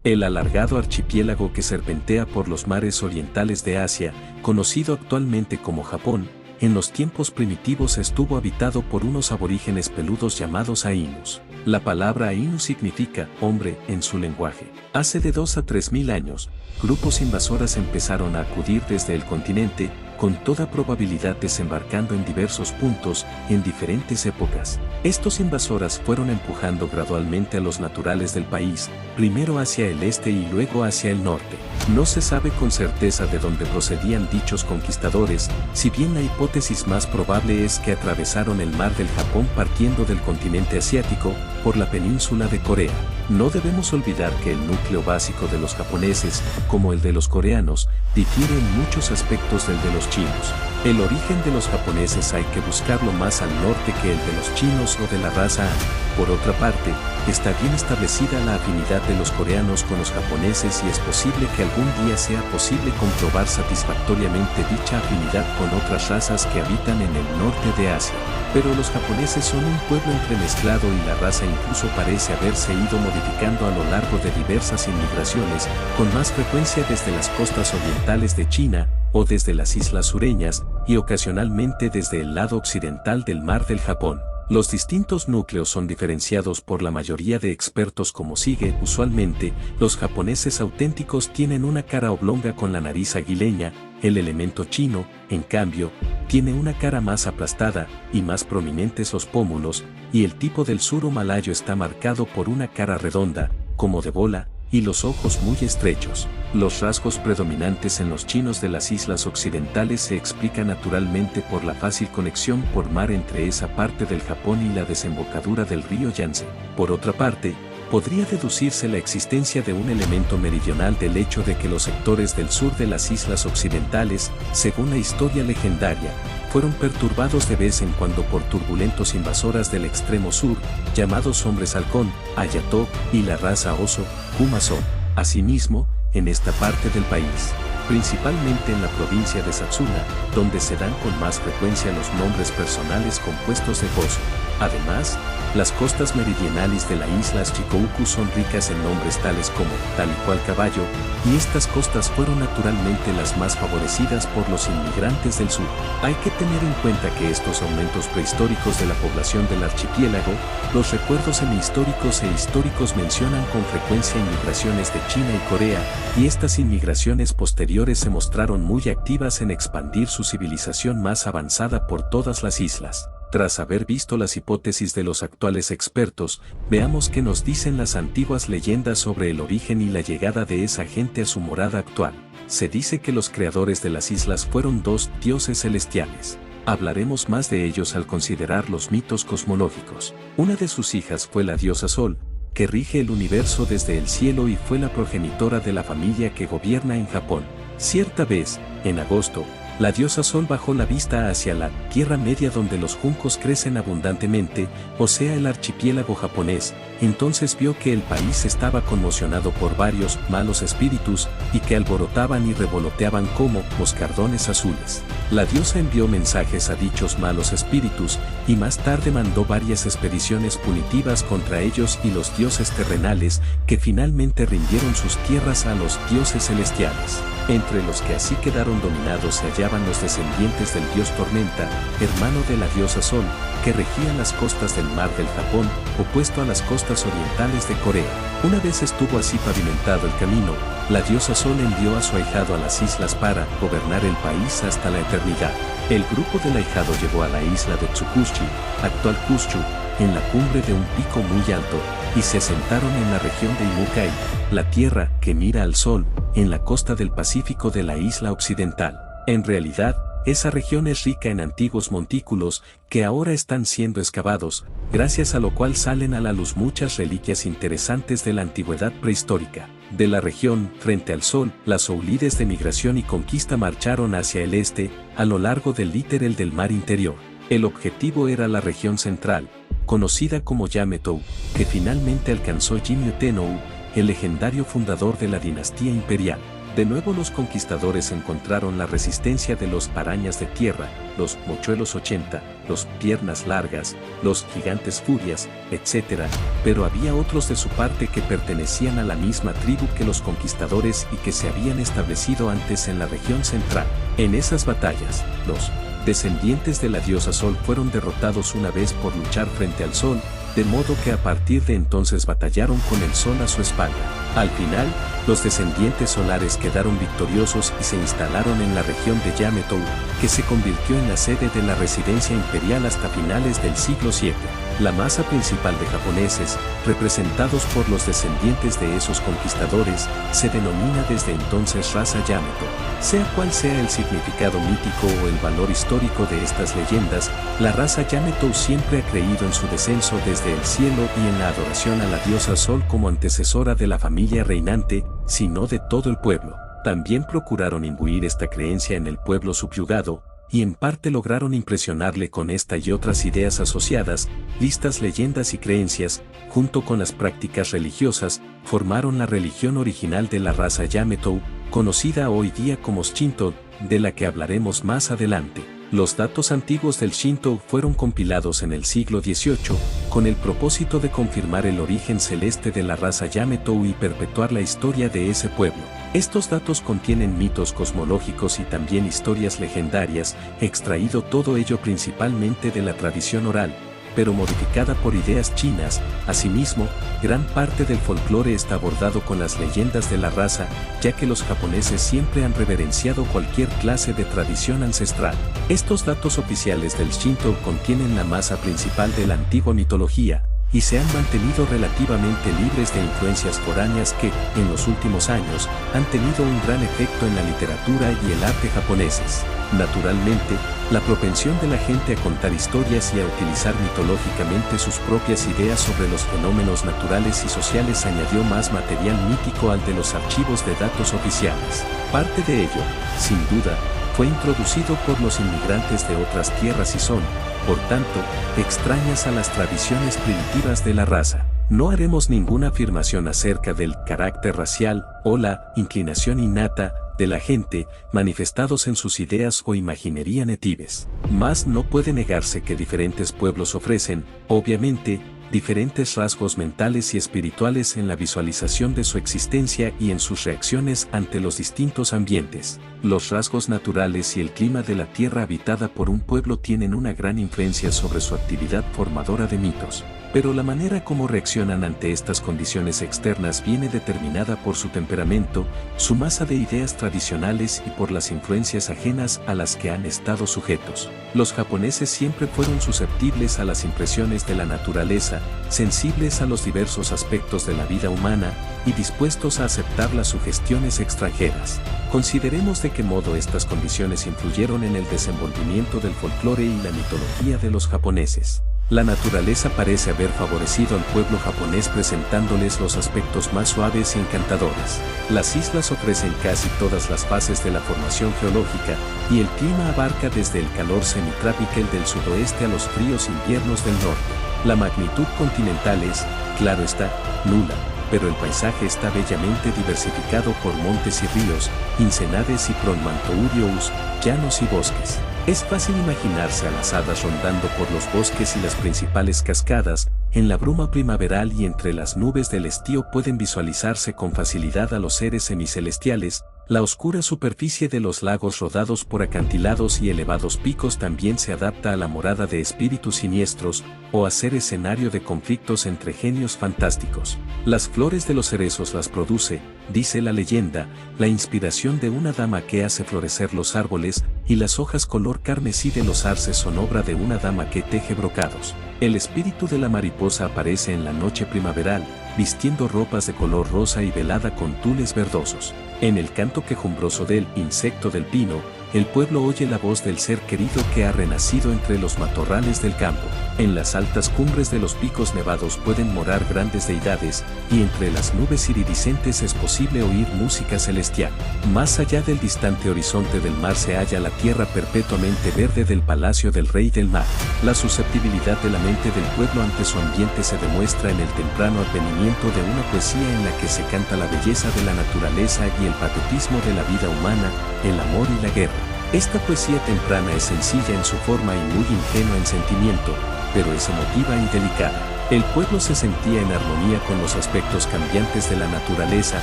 El alargado archipiélago que serpentea por los mares orientales de Asia, conocido actualmente como Japón, en los tiempos primitivos estuvo habitado por unos aborígenes peludos llamados Ainus. La palabra Ainu significa hombre en su lenguaje. Hace de 2 a 3 mil años, grupos invasoras empezaron a acudir desde el continente, con toda probabilidad desembarcando en diversos puntos, en diferentes épocas. Estos invasoras fueron empujando gradualmente a los naturales del país, primero hacia el este y luego hacia el norte. No se sabe con certeza de dónde procedían dichos conquistadores, si bien la hipótesis más probable es que atravesaron el mar del Japón partiendo del continente asiático, por la península de Corea. No debemos olvidar que el núcleo básico de los japoneses, como el de los coreanos, difiere en muchos aspectos del de los chinos. El origen de los japoneses hay que buscarlo más al norte que el de los chinos o de la raza Han. Por otra parte, está bien establecida la afinidad de los coreanos con los japoneses y es posible que algún día sea posible comprobar satisfactoriamente dicha afinidad con otras razas que habitan en el norte de Asia. Pero los japoneses son un pueblo entremezclado y la raza incluso parece haberse ido modificando a lo largo de diversas inmigraciones, con más frecuencia desde las costas orientales de China, o desde las islas sureñas, y ocasionalmente desde el lado occidental del mar del Japón. Los distintos núcleos son diferenciados por la mayoría de expertos como sigue. Usualmente, los japoneses auténticos tienen una cara oblonga con la nariz aguileña, el elemento chino, en cambio, tiene una cara más aplastada y más prominentes los pómulos, y el tipo del suro malayo está marcado por una cara redonda, como de bola, y los ojos muy estrechos. Los rasgos predominantes en los chinos de las islas occidentales se explican naturalmente por la fácil conexión por mar entre esa parte del Japón y la desembocadura del río Yangtze. Por otra parte, podría deducirse la existencia de un elemento meridional del hecho de que los sectores del sur de las islas occidentales, según la historia legendaria, fueron perturbados de vez en cuando por turbulentos invasoras del extremo sur, llamados hombres halcón, Ayato, y la raza oso, Kumaso. Asimismo, en esta parte del país, principalmente en la provincia de Satsuma, donde se dan con más frecuencia los nombres personales compuestos de Koso. Además, las costas meridionales de la isla Shikoku son ricas en nombres tales como tal y cual caballo, y estas costas fueron naturalmente las más favorecidas por los inmigrantes del sur. Hay que tener en cuenta que estos aumentos prehistóricos de la población del archipiélago, los recuerdos semihistóricos e históricos mencionan con frecuencia inmigraciones de China y Corea, y estas inmigraciones posteriores se mostraron muy activas en expandir su civilización más avanzada por todas las islas. Tras haber visto las hipótesis de los actuales expertos, veamos qué nos dicen las antiguas leyendas sobre el origen y la llegada de esa gente a su morada actual. Se dice que los creadores de las islas fueron 2 dioses celestiales. Hablaremos más de ellos al considerar los mitos cosmológicos. Una de sus hijas fue la diosa Sol, que rige el universo desde el cielo y fue la progenitora de la familia que gobierna en Japón. Cierta vez, en agosto, la diosa Sol bajó la vista hacia la Tierra Media donde los juncos crecen abundantemente, o sea el archipiélago japonés. Entonces vio que el país estaba conmocionado por varios malos espíritus y que alborotaban y revoloteaban como moscardones azules. La diosa envió mensajes a dichos malos espíritus y más tarde mandó varias expediciones punitivas contra ellos y los dioses terrenales que finalmente rindieron sus tierras a los dioses celestiales. Entre los que así quedaron dominados se hallaban los descendientes del dios Tormenta, hermano de la diosa Sol, que regía las costas del mar del Japón, opuesto a las costas orientales de Corea. Una vez estuvo así pavimentado el camino, la diosa Sol envió a su ahijado a las islas para gobernar el país hasta la eternidad. El grupo del ahijado llegó a la isla de Tsukushi, actual Kyushu, en la cumbre de un pico muy alto, y se asentaron en la región de Imukai, la tierra que mira al sol, en la costa del Pacífico de la isla occidental. En realidad, esa región es rica en antiguos montículos que ahora están siendo excavados, gracias a lo cual salen a la luz muchas reliquias interesantes de la antigüedad prehistórica. De la región, frente al sol, las oulides de migración y conquista marcharon hacia el este, a lo largo del líteral del mar interior. El objetivo era la región central, conocida como Yametou, que finalmente alcanzó Jimmu Tennou, el legendario fundador de la dinastía imperial. De nuevo los conquistadores encontraron la resistencia de los arañas de tierra, los mochuelos 80, los piernas largas, los gigantes furias, etc. Pero había otros de su parte que pertenecían a la misma tribu que los conquistadores y que se habían establecido antes en la región central. En esas batallas, los descendientes de la diosa Sol fueron derrotados una vez por luchar frente al Sol, de modo que a partir de entonces batallaron con el Sol a su espalda. Al final, los descendientes solares quedaron victoriosos y se instalaron en la región de Yamato, que se convirtió en la sede de la residencia imperial hasta finales del siglo VII. La masa principal de japoneses, representados por los descendientes de esos conquistadores, se denomina desde entonces raza Yamato. Sea cual sea el significado mítico o el valor histórico de estas leyendas, la raza Yamato siempre ha creído en su descenso desde el cielo y en la adoración a la diosa Sol como antecesora de la familia reinante, sino de todo el pueblo. También procuraron imbuir esta creencia en el pueblo subyugado, y en parte lograron impresionarle con esta y otras ideas asociadas, listas leyendas y creencias, junto con las prácticas religiosas, formaron la religión original de la raza Yamato, conocida hoy día como Shinto, de la que hablaremos más adelante. Los datos antiguos del Shinto fueron compilados en el siglo XVIII, con el propósito de confirmar el origen celeste de la raza Yamato y perpetuar la historia de ese pueblo. Estos datos contienen mitos cosmológicos y también historias legendarias, extraído todo ello principalmente de la tradición oral, pero modificada por ideas chinas. Asimismo, gran parte del folclore está abordado con las leyendas de la raza, ya que los japoneses siempre han reverenciado cualquier clase de tradición ancestral. Estos datos oficiales del Shinto contienen la masa principal de la antigua mitología, y se han mantenido relativamente libres de influencias foráneas que, en los últimos años, han tenido un gran efecto en la literatura y el arte japoneses. Naturalmente, la propensión de la gente a contar historias y a utilizar mitológicamente sus propias ideas sobre los fenómenos naturales y sociales añadió más material mítico al de los archivos de datos oficiales. Parte de ello, sin duda, fue introducido por los inmigrantes de otras tierras y son, por tanto, extrañas a las tradiciones primitivas de la raza. No haremos ninguna afirmación acerca del carácter racial o la inclinación innata de la gente manifestados en sus ideas o imaginería natives. Mas no puede negarse que diferentes pueblos ofrecen, obviamente, diferentes rasgos mentales y espirituales en la visualización de su existencia y en sus reacciones ante los distintos ambientes. Los rasgos naturales y el clima de la tierra habitada por un pueblo tienen una gran influencia sobre su actividad formadora de mitos, pero la manera como reaccionan ante estas condiciones externas viene determinada por su temperamento, su masa de ideas tradicionales y por las influencias ajenas a las que han estado sujetos. Los japoneses siempre fueron susceptibles a las impresiones de la naturaleza, sensibles a los diversos aspectos de la vida humana y dispuestos a aceptar las sugestiones extranjeras. Consideremos de qué modo estas condiciones influyeron en el desenvolvimiento del folclore y la mitología de los japoneses. La naturaleza parece haber favorecido al pueblo japonés presentándoles los aspectos más suaves y encantadores. Las islas ofrecen casi todas las fases de la formación geológica, y el clima abarca desde el calor semitropical del sudoeste a los fríos inviernos del norte. La magnitud continental es, claro está, nula, pero el paisaje está bellamente diversificado por montes y ríos, ensenadas y promontorios, llanos y bosques. Es fácil imaginarse a las hadas rondando por los bosques y las principales cascadas. En la bruma primaveral y entre las nubes del estío pueden visualizarse con facilidad a los seres semicelestiales. La oscura superficie de los lagos rodados por acantilados y elevados picos también se adapta a la morada de espíritus siniestros o a ser escenario de conflictos entre genios fantásticos. Las flores de los cerezos las produce, dice la leyenda, la inspiración de una dama que hace florecer los árboles, y las hojas color carmesí de los arces son obra de una dama que teje brocados. El espíritu de la mariposa aparece en la noche primaveral, vistiendo ropas de color rosa y velada con tules verdosos. En el canto quejumbroso del insecto del pino, el pueblo oye la voz del ser querido que ha renacido entre los matorrales del campo. En las altas cumbres de los picos nevados pueden morar grandes deidades, y entre las nubes iridiscentes es posible oír música celestial. Más allá del distante horizonte del mar se halla la tierra perpetuamente verde del palacio del rey del mar. La susceptibilidad de la mente del pueblo ante su ambiente se demuestra en el temprano advenimiento de una poesía en la que se canta la belleza de la naturaleza y el patetismo de la vida humana, el amor y la guerra. Esta poesía temprana es sencilla en su forma y muy ingenua en sentimiento, pero es emotiva y delicada. El pueblo se sentía en armonía con los aspectos cambiantes de la naturaleza,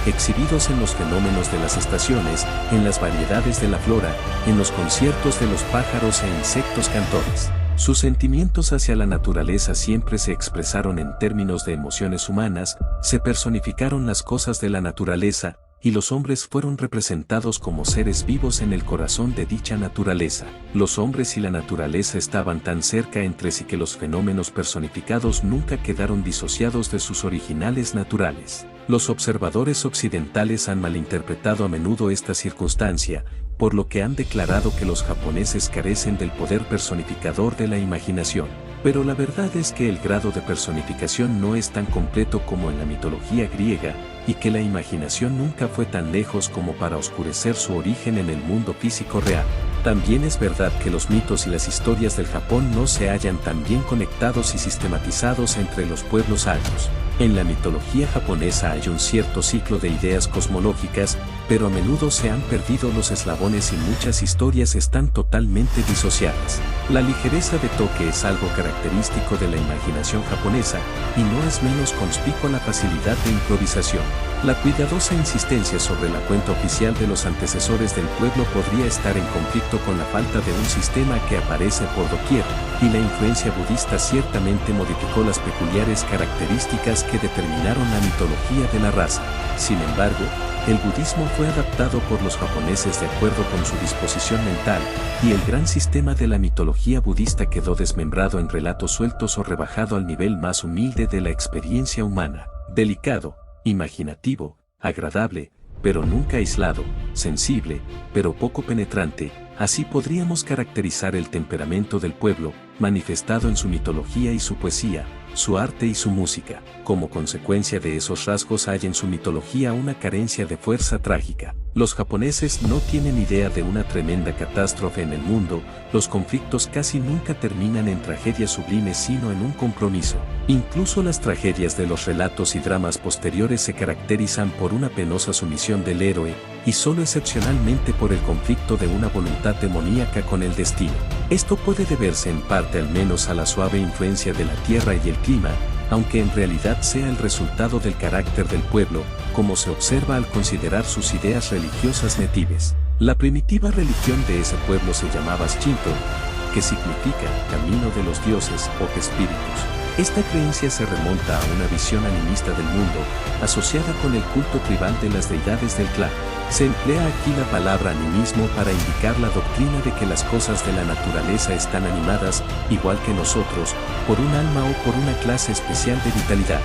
exhibidos en los fenómenos de las estaciones, en las variedades de la flora, en los conciertos de los pájaros e insectos cantores. Sus sentimientos hacia la naturaleza siempre se expresaron en términos de emociones humanas, se personificaron las cosas de la naturaleza, y los hombres fueron representados como seres vivos en el corazón de dicha naturaleza. Los hombres y la naturaleza estaban tan cerca entre sí que los fenómenos personificados nunca quedaron disociados de sus originales naturales. Los observadores occidentales han malinterpretado a menudo esta circunstancia, por lo que han declarado que los japoneses carecen del poder personificador de la imaginación. Pero la verdad es que el grado de personificación no es tan completo como en la mitología griega, y que la imaginación nunca fue tan lejos como para oscurecer su origen en el mundo físico real. También es verdad que los mitos y las historias del Japón no se hallan tan bien conectados y sistematizados entre los pueblos altos. En la mitología japonesa hay un cierto ciclo de ideas cosmológicas, pero a menudo se han perdido los eslabones y muchas historias están totalmente disociadas. La ligereza de toque es algo característico de la imaginación japonesa, y no es menos conspicua la facilidad de improvisación. La cuidadosa insistencia sobre la cuenta oficial de los antecesores del pueblo podría estar en conflicto con la falta de un sistema que aparece por doquier, y la influencia budista ciertamente modificó las peculiares características que determinaron la mitología de la raza. Sin embargo, el budismo fue adaptado por los japoneses de acuerdo con su disposición mental, y el gran sistema de la mitología budista quedó desmembrado en relatos sueltos o rebajado al nivel más humilde de la experiencia humana. Delicado, imaginativo, agradable, pero nunca aislado, sensible, pero poco penetrante, así podríamos caracterizar el temperamento del pueblo, manifestado en su mitología y su poesía, su arte y su música. Como consecuencia de esos rasgos hay en su mitología una carencia de fuerza trágica. Los japoneses no tienen idea de una tremenda catástrofe en el mundo, los conflictos casi nunca terminan en tragedias sublimes sino en un compromiso. Incluso las tragedias de los relatos y dramas posteriores se caracterizan por una penosa sumisión del héroe, y solo excepcionalmente por el conflicto de una voluntad demoníaca con el destino. Esto puede deberse en parte al menos a la suave influencia de la tierra y el clima, aunque en realidad sea el resultado del carácter del pueblo, como se observa al considerar sus ideas religiosas nativas. La primitiva religión de ese pueblo se llamaba Shinto, que significa camino de los dioses o espíritus. Esta creencia se remonta a una visión animista del mundo, asociada con el culto tribal de las deidades del clan. Se emplea aquí la palabra animismo para indicar la doctrina de que las cosas de la naturaleza están animadas, igual que nosotros, por un alma o por una clase especial de vitalidad.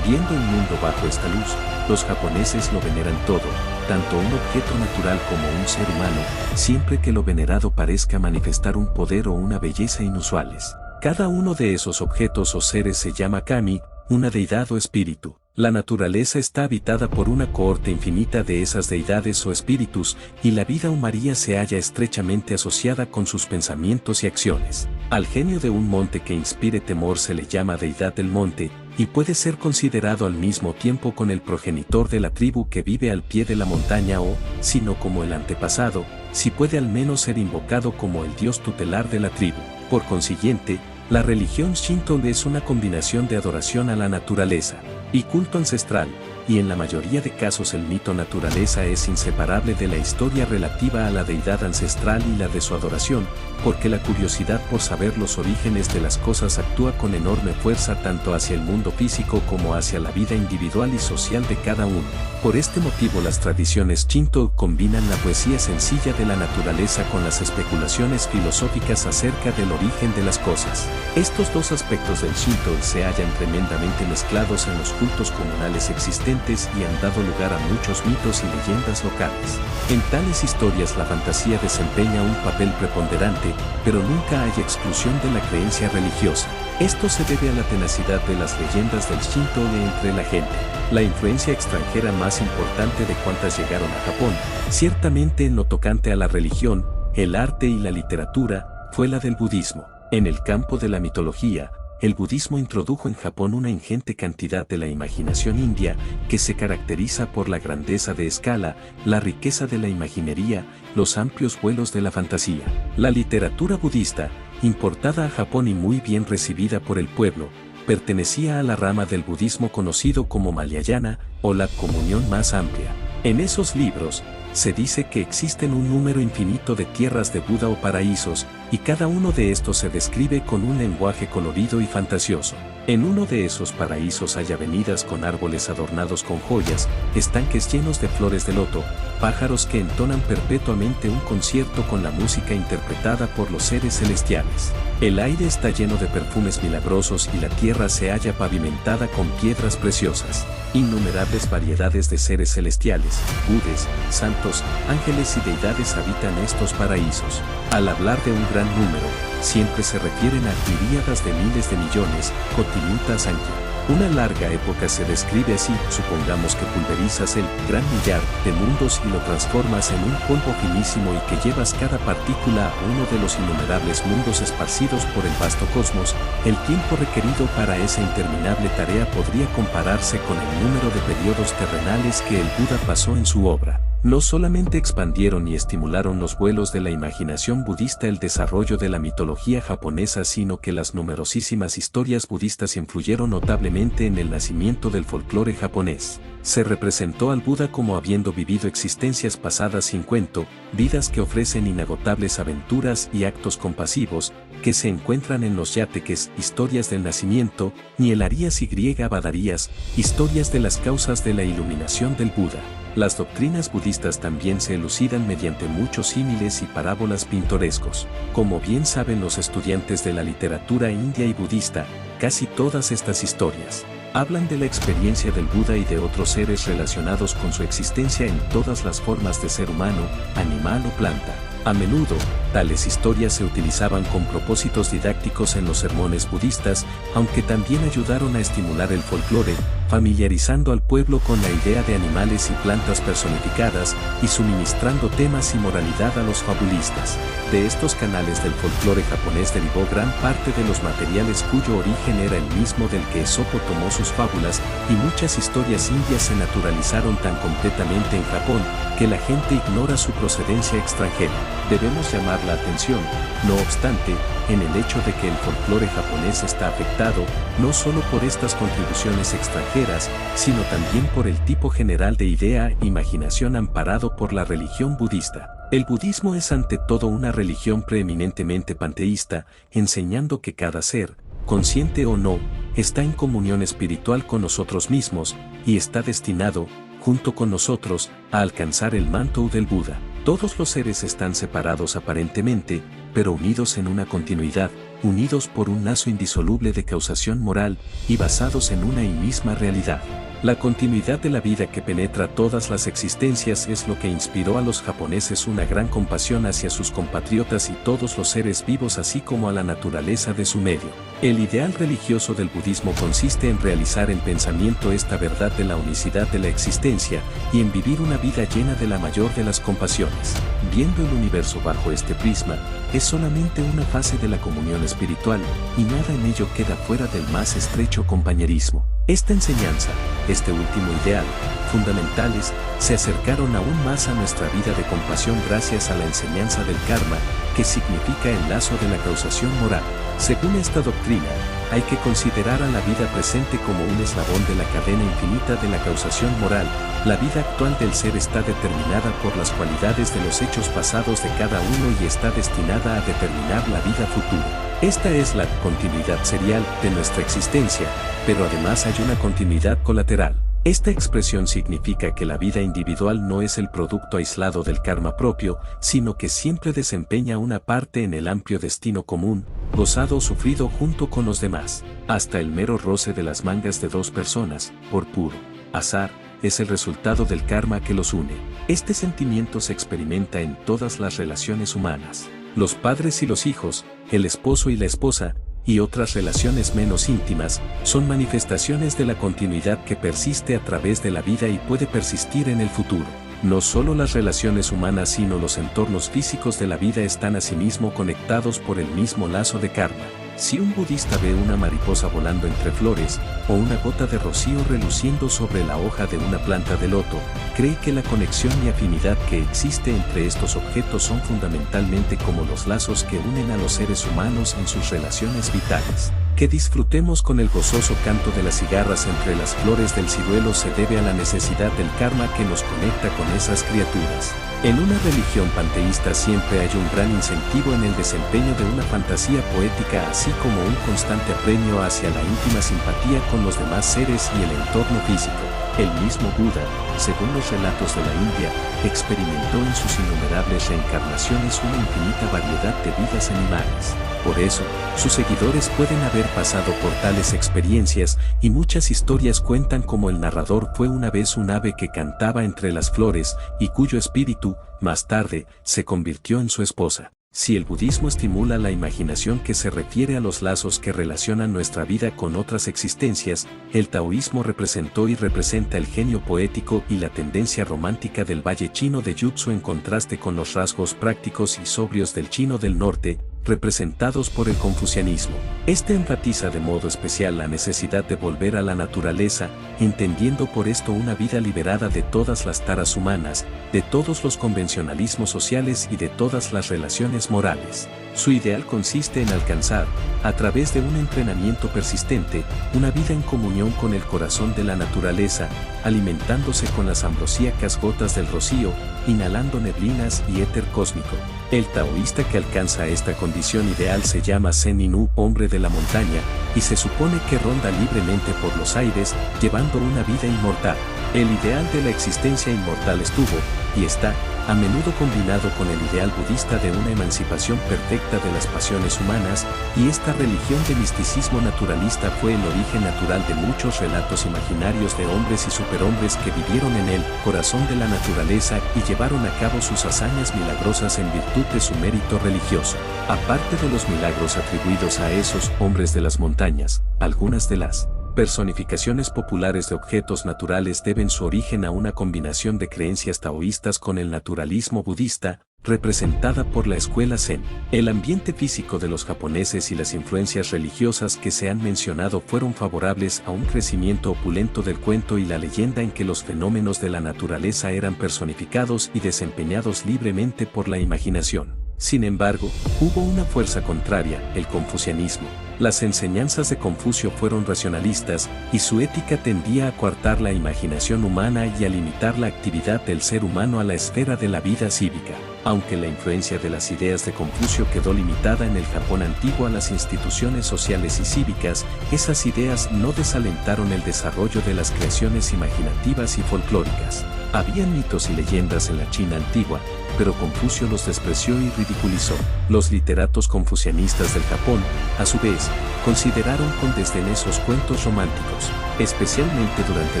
Viendo el mundo bajo esta luz, los japoneses lo veneran todo, tanto un objeto natural como un ser humano, siempre que lo venerado parezca manifestar un poder o una belleza inusuales. Cada uno de esos objetos o seres se llama kami, una deidad o espíritu. La naturaleza está habitada por una cohorte infinita de esas deidades o espíritus, y la vida humana se halla estrechamente asociada con sus pensamientos y acciones. Al genio de un monte que inspire temor se le llama deidad del monte, y puede ser considerado al mismo tiempo con el progenitor de la tribu que vive al pie de la montaña o, si no como el antepasado, si puede al menos ser invocado como el dios tutelar de la tribu. Por consiguiente, la religión Shinto es una combinación de adoración a la naturaleza y culto ancestral, y en la mayoría de casos el mito naturaleza es inseparable de la historia relativa a la deidad ancestral y la de su adoración, porque la curiosidad por saber los orígenes de las cosas actúa con enorme fuerza tanto hacia el mundo físico como hacia la vida individual y social de cada uno. Por este motivo las tradiciones Shinto combinan la poesía sencilla de la naturaleza con las especulaciones filosóficas acerca del origen de las cosas. Estos dos aspectos del Shinto se hallan tremendamente mezclados en los cultos comunales existentes diferentes y han dado lugar a muchos mitos y leyendas locales. En tales historias la fantasía desempeña un papel preponderante, pero nunca hay exclusión de la creencia religiosa. Esto se debe a la tenacidad de las leyendas del Shinto entre la gente. La influencia extranjera más importante de cuantas llegaron a Japón, ciertamente en lo tocante a la religión, el arte y la literatura, fue la del budismo. En el campo de la mitología, el budismo introdujo en Japón una ingente cantidad de la imaginación india que se caracteriza por la grandeza de escala, la riqueza de la imaginería, los amplios vuelos de la fantasía. La literatura budista, importada a Japón y muy bien recibida por el pueblo, pertenecía a la rama del budismo conocido como Mahayana o la comunión más amplia. En esos libros, se dice que existen un número infinito de tierras de Buda o paraísos, y cada uno de estos se describe con un lenguaje colorido y fantasioso. En uno de esos paraísos hay avenidas con árboles adornados con joyas, estanques llenos de flores de loto, pájaros que entonan perpetuamente un concierto con la música interpretada por los seres celestiales. El aire está lleno de perfumes milagrosos y la tierra se halla pavimentada con piedras preciosas. Innumerables variedades de seres celestiales, budes, santos, ángeles y deidades habitan estos paraísos. Al hablar de un gran número, siempre se refieren a miríadas de miles de millones, Cotinuta Sankhya. Una larga época se describe así: supongamos que pulverizas el gran millar de mundos y lo transformas en un polvo finísimo y que llevas cada partícula a uno de los innumerables mundos esparcidos por el vasto cosmos. El tiempo requerido para esa interminable tarea podría compararse con el número de periodos terrenales que el Buda pasó en su obra. No solamente expandieron y estimularon los vuelos de la imaginación budista el desarrollo de la mitología japonesa, sino que las numerosísimas historias budistas influyeron notablemente en el nacimiento del folclore japonés. Se representó al Buda como habiendo vivido existencias pasadas sin cuento, vidas que ofrecen inagotables aventuras y actos compasivos, que se encuentran en los yatekes, historias del nacimiento, Nielarías y Badarías, historias de las causas de la iluminación del Buda. Las doctrinas budistas también se elucidan mediante muchos símiles y parábolas pintorescos. Como bien saben los estudiantes de la literatura india y budista, casi todas estas historias hablan de la experiencia del Buda y de otros seres relacionados con su existencia en todas las formas de ser humano, animal o planta. A menudo, tales historias se utilizaban con propósitos didácticos en los sermones budistas, aunque también ayudaron a estimular el folclore, familiarizando al pueblo con la idea de animales y plantas personificadas y suministrando temas y moralidad a los fabulistas. De estos canales del folclore japonés derivó gran parte de los materiales cuyo origen era el mismo del que Esopo tomó sus fábulas, y muchas historias indias se naturalizaron tan completamente en Japón que la gente ignora su procedencia extranjera. Debemos llamar la atención, no obstante, en el hecho de que el folclore japonés está afectado no solo por estas contribuciones extranjeras, sino también por el tipo general de idea e imaginación amparado por la religión budista. El budismo es ante todo una religión preeminentemente panteísta, enseñando que cada ser, consciente o no, está en comunión espiritual con nosotros mismos, y está destinado, junto con nosotros, a alcanzar el manto del Buda. Todos los seres están separados aparentemente, pero unidos en una continuidad, unidos por un lazo indisoluble de causación moral, y basados en una y misma realidad. La continuidad de la vida que penetra todas las existencias es lo que inspiró a los japoneses una gran compasión hacia sus compatriotas y todos los seres vivos, así como a la naturaleza de su medio. El ideal religioso del budismo consiste en realizar en pensamiento esta verdad de la unicidad de la existencia y en vivir una vida llena de la mayor de las compasiones. Viendo el universo bajo este prisma, es solamente una fase de la comunión espiritual, y nada en ello queda fuera del más estrecho compañerismo. Esta enseñanza, este último ideal, fundamentales, se acercaron aún más a nuestra vida de compasión gracias a la enseñanza del karma, que significa el lazo de la causación moral. Según esta doctrina, hay que considerar a la vida presente como un eslabón de la cadena infinita de la causación moral. La vida actual del ser está determinada por las cualidades de los hechos pasados de cada uno y está destinada a determinar la vida futura. Esta es la continuidad serial de nuestra existencia, pero además hay una continuidad colateral. Esta expresión significa que la vida individual no es el producto aislado del karma propio, sino que siempre desempeña una parte en el amplio destino común, gozado o sufrido junto con los demás. Hasta el mero roce de las mangas de dos personas, por puro azar, es el resultado del karma que los une. Este sentimiento se experimenta en todas las relaciones humanas. Los padres y los hijos, el esposo y la esposa, y otras relaciones menos íntimas, son manifestaciones de la continuidad que persiste a través de la vida y puede persistir en el futuro. No solo las relaciones humanas sino los entornos físicos de la vida están asimismo conectados por el mismo lazo de karma. Si un budista ve una mariposa volando entre flores, o una gota de rocío reluciendo sobre la hoja de una planta de loto, cree que la conexión y afinidad que existe entre estos objetos son fundamentalmente como los lazos que unen a los seres humanos en sus relaciones vitales. Que disfrutemos con el gozoso canto de las cigarras entre las flores del ciruelo se debe a la necesidad del karma que nos conecta con esas criaturas. En una religión panteísta siempre hay un gran incentivo en el desempeño de una fantasía poética así como un constante apremio hacia la íntima simpatía con los demás seres y el entorno físico. El mismo Buda, según los relatos de la India, experimentó en sus innumerables reencarnaciones una infinita variedad de vidas animales. Por eso, sus seguidores pueden haber pasado por tales experiencias y muchas historias cuentan cómo el narrador fue una vez un ave que cantaba entre las flores y cuyo espíritu, más tarde, se convirtió en su esposa. Si el budismo estimula la imaginación que se refiere a los lazos que relacionan nuestra vida con otras existencias, el taoísmo representó y representa el genio poético y la tendencia romántica del valle chino de Yutsu en contraste con los rasgos prácticos y sobrios del chino del norte, representados por el confucianismo. Este enfatiza de modo especial la necesidad de volver a la naturaleza, entendiendo por esto una vida liberada de todas las taras humanas, de todos los convencionalismos sociales y de todas las relaciones morales. Su ideal consiste en alcanzar, a través de un entrenamiento persistente, una vida en comunión con el corazón de la naturaleza, alimentándose con las ambrosíacas gotas del rocío, inhalando neblinas y éter cósmico. El taoísta que alcanza esta condición ideal se llama Zen Inu, hombre de la montaña, y se supone que ronda libremente por los aires, llevando una vida inmortal. El ideal de la existencia inmortal estuvo, y está, a menudo combinado con el ideal budista de una emancipación perfecta de las pasiones humanas, y esta religión de misticismo naturalista fue el origen natural de muchos relatos imaginarios de hombres y superhombres que vivieron en el corazón de la naturaleza y llevaron a cabo sus hazañas milagrosas en virtud de su mérito religioso. Aparte de los milagros atribuidos a esos hombres de las montañas, algunas de las personificaciones populares de objetos naturales deben su origen a una combinación de creencias taoístas con el naturalismo budista, representada por la escuela Zen. El ambiente físico de los japoneses y las influencias religiosas que se han mencionado fueron favorables a un crecimiento opulento del cuento y la leyenda en que los fenómenos de la naturaleza eran personificados y desempeñados libremente por la imaginación. Sin embargo, hubo una fuerza contraria, el confucianismo. Las enseñanzas de Confucio fueron racionalistas, y su ética tendía a coartar la imaginación humana y a limitar la actividad del ser humano a la esfera de la vida cívica. Aunque la influencia de las ideas de Confucio quedó limitada en el Japón antiguo a las instituciones sociales y cívicas, esas ideas no desalentaron el desarrollo de las creaciones imaginativas y folclóricas. Habían mitos y leyendas en la China antigua, pero Confucio los despreció y ridiculizó. Los literatos confucianistas del Japón, a su vez, consideraron con desdén esos cuentos románticos, especialmente durante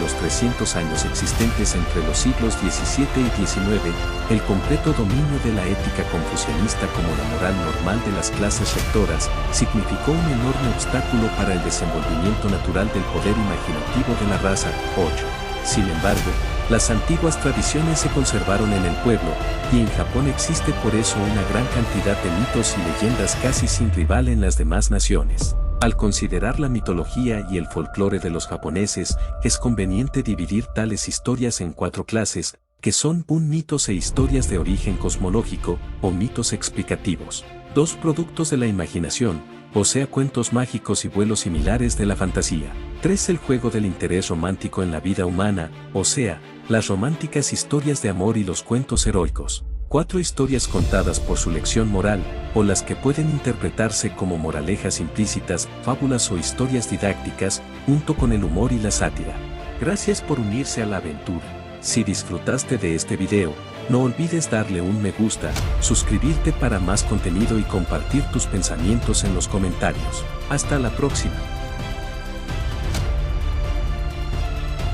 los 300 años existentes entre los siglos XVII y XIX, el completo dominio de la ética confucianista como la moral normal de las clases rectoras, significó un enorme obstáculo para el desenvolvimiento natural del poder imaginativo de la raza. 8. Sin embargo, las antiguas tradiciones se conservaron en el pueblo, y en Japón existe por eso una gran cantidad de mitos y leyendas casi sin rival en las demás naciones. Al considerar la mitología y el folclore de los japoneses, es conveniente dividir tales historias en 4 clases, que son mitos e historias de origen cosmológico, o mitos explicativos. 2 productos de la imaginación, o sea cuentos mágicos y vuelos similares de la fantasía. 3 el juego del interés romántico en la vida humana, o sea, las románticas historias de amor y los cuentos heroicos. 4 historias contadas por su lección moral, o las que pueden interpretarse como moralejas implícitas, fábulas o historias didácticas, junto con el humor y la sátira. Gracias por unirse a la aventura. Si disfrutaste de este video, no olvides darle un me gusta, suscribirte para más contenido y compartir tus pensamientos en los comentarios. Hasta la próxima.